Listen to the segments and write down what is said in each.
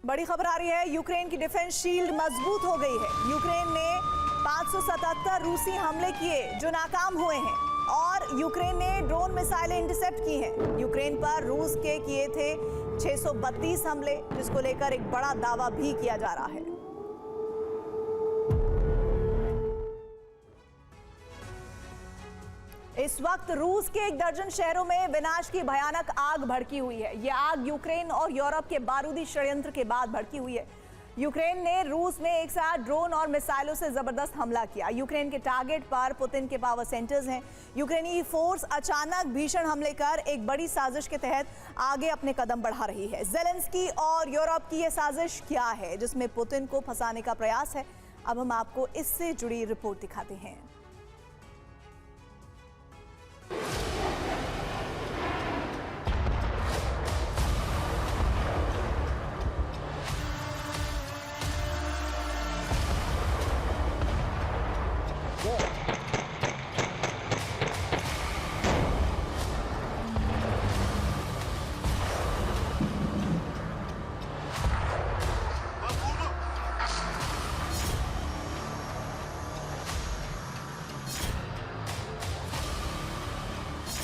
बड़ी खबर आ रही है, यूक्रेन की डिफेंस शील्ड मजबूत हो गई है। यूक्रेन ने 577 रूसी हमले किए जो नाकाम हुए हैं और यूक्रेन ने ड्रोन मिसाइलें इंटरसेप्ट की हैं। यूक्रेन पर रूस के किए थे 632 हमले, जिसको लेकर एक बड़ा दावा भी किया जा रहा है। इस वक्त रूस के 1 दर्जन शहरों में विनाश की भयानक आग भड़की हुई है। यह आग यूक्रेन और यूरोप के बारूदी षड्यंत्र के बाद भड़की हुई है। यूक्रेन ने रूस में एक साथ ड्रोन और मिसाइलों से जबरदस्त हमला किया। यूक्रेन के टारगेट पर पुतिन के पावर सेंटर्स हैं। यूक्रेनी फोर्स अचानक भीषण हमले कर एक बड़ी साजिश के तहत आगे अपने कदम बढ़ा रही है। ज़ेलेंस्की और यूरोप की यह साजिश क्या है जिसमें पुतिन को फंसाने का प्रयास है? अब हम आपको इससे जुड़ी रिपोर्ट दिखाते हैं।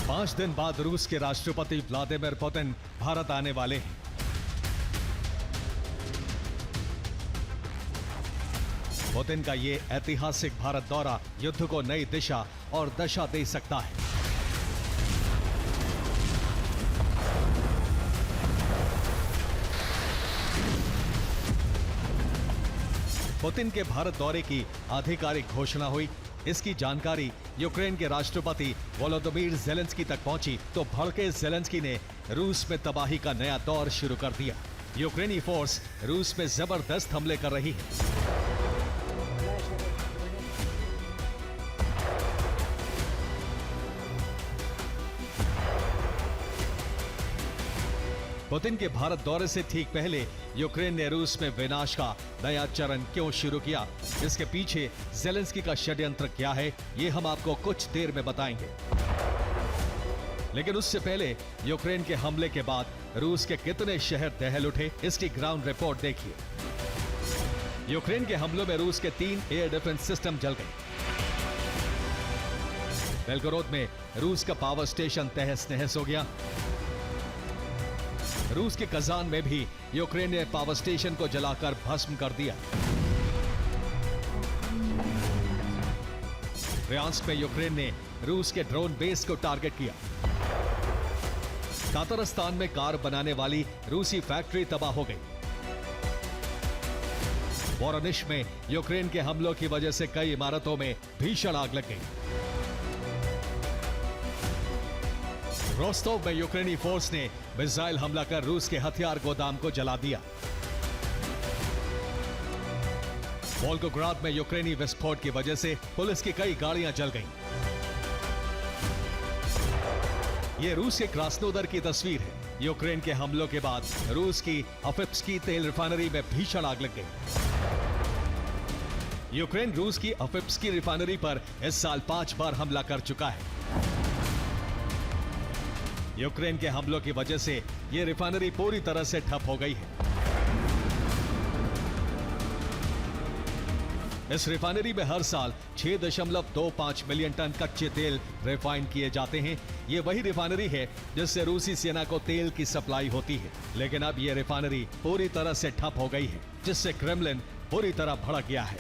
पांच दिन बाद रूस के राष्ट्रपति व्लादिमीर पुतिन भारत आने वाले हैं। पुतिन का ये ऐतिहासिक भारत दौरा युद्ध को नई दिशा और दशा दे सकता है। पुतिन के भारत दौरे की आधिकारिक घोषणा हुई। इसकी जानकारी यूक्रेन के राष्ट्रपति वोलोदिमीर ज़ेलेंस्की तक पहुंची तो भड़के ज़ेलेंस्की ने रूस में तबाही का नया दौर शुरू कर दिया। यूक्रेनी फोर्स रूस में जबरदस्त हमले कर रही है। पुतिन के भारत दौरे से ठीक पहले यूक्रेन ने रूस में विनाश का नया चरण क्यों शुरू किया, इसके पीछे ज़ेलेंस्की का षड्यंत्र क्या है, ये हम आपको कुछ देर में बताएंगे। लेकिन उससे पहले यूक्रेन के हमले के बाद रूस के कितने शहर दहल उठे, इसकी ग्राउंड रिपोर्ट देखिए। यूक्रेन के हमलों में रूस के 3 एयर डिफेंस सिस्टम जल गए। बेलगोरोद में रूस का पावर स्टेशन तहस नहस हो गया। रूस के कजान में भी यूक्रेन ने पावर स्टेशन को जलाकर भस्म कर दिया। ब्रियांस्क में यूक्रेन ने रूस के ड्रोन बेस को टारगेट किया। तातारस्तान में कार बनाने वाली रूसी फैक्ट्री तबाह हो गई। वोरोनिश में यूक्रेन के हमलों की वजह से कई इमारतों में भीषण आग लग गई। रोस्टोव में यूक्रेनी फोर्स ने मिसाइल हमला कर रूस के हथियार गोदाम को जला दिया। वोल्गोग्राद में यूक्रेनी विस्फोट की वजह से पुलिस की कई गाड़ियां जल गईं। ये रूस के क्रास्नोदर की तस्वीर है। यूक्रेन के हमलों के बाद रूस की अफिप्स्की तेल रिफाइनरी में भीषण आग लग गई। यूक्रेन रूस की अफिप्स्की रिफाइनरी पर इस साल 5 बार हमला कर चुका है। यूक्रेन के हमलों की वजह से यह रिफाइनरी पूरी तरह से ठप हो गई है। इस रिफाइनरी में हर साल 6.25 मिलियन टन कच्चे तेल रिफाइन किए जाते हैं। ये वही रिफाइनरी है जिससे रूसी सेना को तेल की सप्लाई होती है। लेकिन अब यह रिफाइनरी पूरी तरह से ठप हो गई है, जिससे क्रेमलिन पूरी तरह भड़क गया है।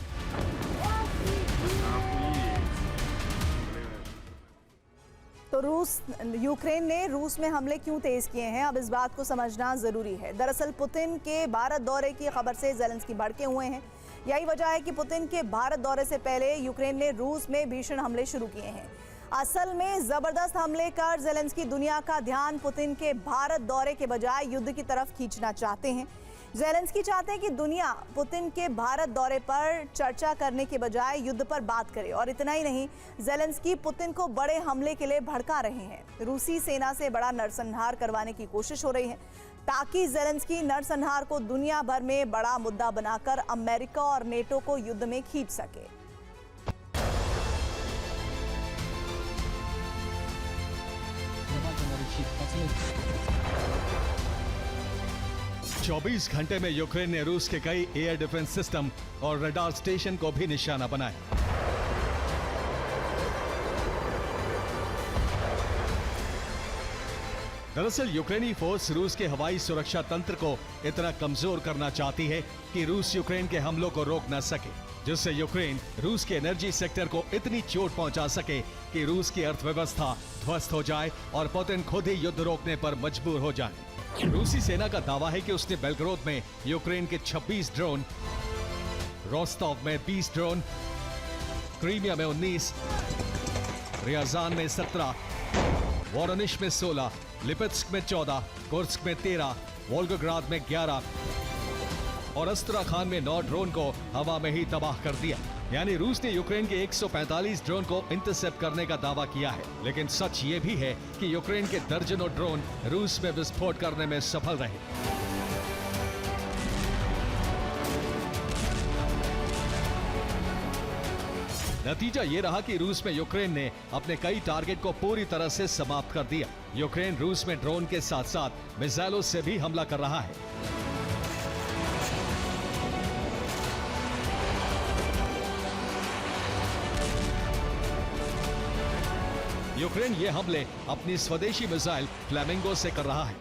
तो यूक्रेन ने रूस में हमले क्यों तेज किए हैं, अब इस बात को समझना जरूरी है। दरअसल पुतिन के भारत दौरे की खबर से ज़ेलेंस्की भड़के हुए हैं। यही वजह है कि पुतिन के भारत दौरे से पहले यूक्रेन ने रूस में भीषण हमले शुरू किए हैं। असल में जबरदस्त हमले कर ज़ेलेंस्की दुनिया का ध्यान पुतिन के भारत दौरे के बजाय युद्ध की तरफ खींचना चाहते हैं। ज़ेलेंस्की चाहते हैं कि दुनिया पुतिन के भारत दौरे पर चर्चा करने के बजाय युद्ध पर बात करे। और इतना ही नहीं, ज़ेलेंस्की पुतिन को बड़े हमले के लिए भड़का रहे हैं। रूसी सेना से बड़ा नरसंहार करवाने की कोशिश हो रही है ताकि ज़ेलेंस्की नरसंहार को दुनिया भर में बड़ा मुद्दा बनाकर अमेरिका और नेटो को युद्ध में खींच सके। 24 घंटे में यूक्रेन ने रूस के कई एयर डिफेंस सिस्टम और रडार स्टेशन को भी निशाना बनाया। दरअसल यूक्रेनी फोर्स रूस के हवाई सुरक्षा तंत्र को इतना कमजोर करना चाहती है कि रूस यूक्रेन के हमलों को रोक न सके, जिससे यूक्रेन रूस के एनर्जी सेक्टर को इतनी चोट पहुंचा सके कि रूस की अर्थव्यवस्था ध्वस्त हो जाए और पुतिन खुद ही युद्ध रोकने पर मजबूर हो जाए। रूसी सेना का दावा है कि उसने बेलग्रोद में यूक्रेन के 26 ड्रोन, रोस्टोव में 20 ड्रोन, क्रीमिया में 19, रियाजान में 17, वोरोनिश में 16, लिपित्स्क में 14, कुर्स्क में 13, वोल्गोग्राद में 11 और अस्त्राखान में 9 ड्रोन को हवा में ही तबाह कर दिया। यानी रूस ने यूक्रेन के 145 ड्रोन को इंटरसेप्ट करने का दावा किया है, लेकिन सच ये भी है कि यूक्रेन के दर्जनों ड्रोन रूस में विस्फोट करने में सफल रहे। नतीजा ये रहा कि रूस में यूक्रेन ने अपने कई टारगेट को पूरी तरह से समाप्त कर दिया। यूक्रेन रूस में ड्रोन के साथ साथ मिसाइलों से भी हमला कर रहा है। यूक्रेन ये हमले अपनी स्वदेशी मिसाइल फ्लैमिंगो से कर रहा है।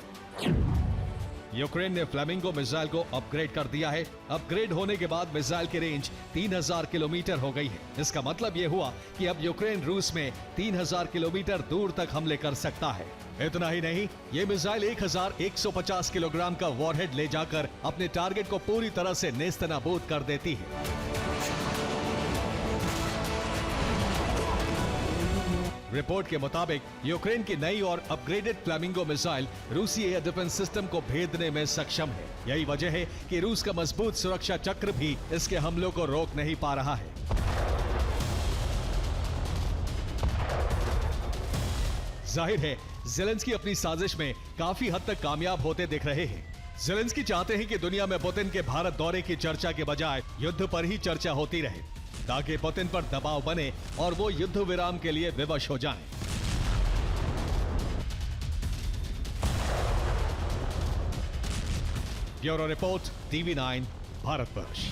यूक्रेन ने फ्लैमिंगो मिसाइल को अपग्रेड कर दिया है। अपग्रेड होने के बाद मिसाइल की रेंज 3000 किलोमीटर हो गई है। इसका मतलब यह हुआ कि अब यूक्रेन रूस में 3000 किलोमीटर दूर तक हमले कर सकता है। इतना ही नहीं, ये मिसाइल 1150 किलोग्राम का वॉरहेड ले जाकर अपने टारगेट को पूरी तरह से नेस्तनाबूद कर देती है। रिपोर्ट के मुताबिक यूक्रेन की नई और अपग्रेडेड फ्लैमिंगो मिसाइल रूसी एयर डिफेंस सिस्टम को भेदने में सक्षम है। यही वजह है कि रूस का मजबूत सुरक्षा चक्र भी इसके हमलों को रोक नहीं पा रहा है। जाहिर है, ज़ेलेंस्की अपनी साजिश में काफी हद तक कामयाब होते दिख रहे हैं। ज़ेलेंस्की चाहते हैं कि दुनिया में पुतिन के भारत दौरे की चर्चा के बजाय युद्ध पर ही चर्चा होती रहे, ताकि पुतिन पर दबाव बने और वो युद्ध विराम के लिए विवश हो जाएं। Bureau report, TV9, Bharatvarsh.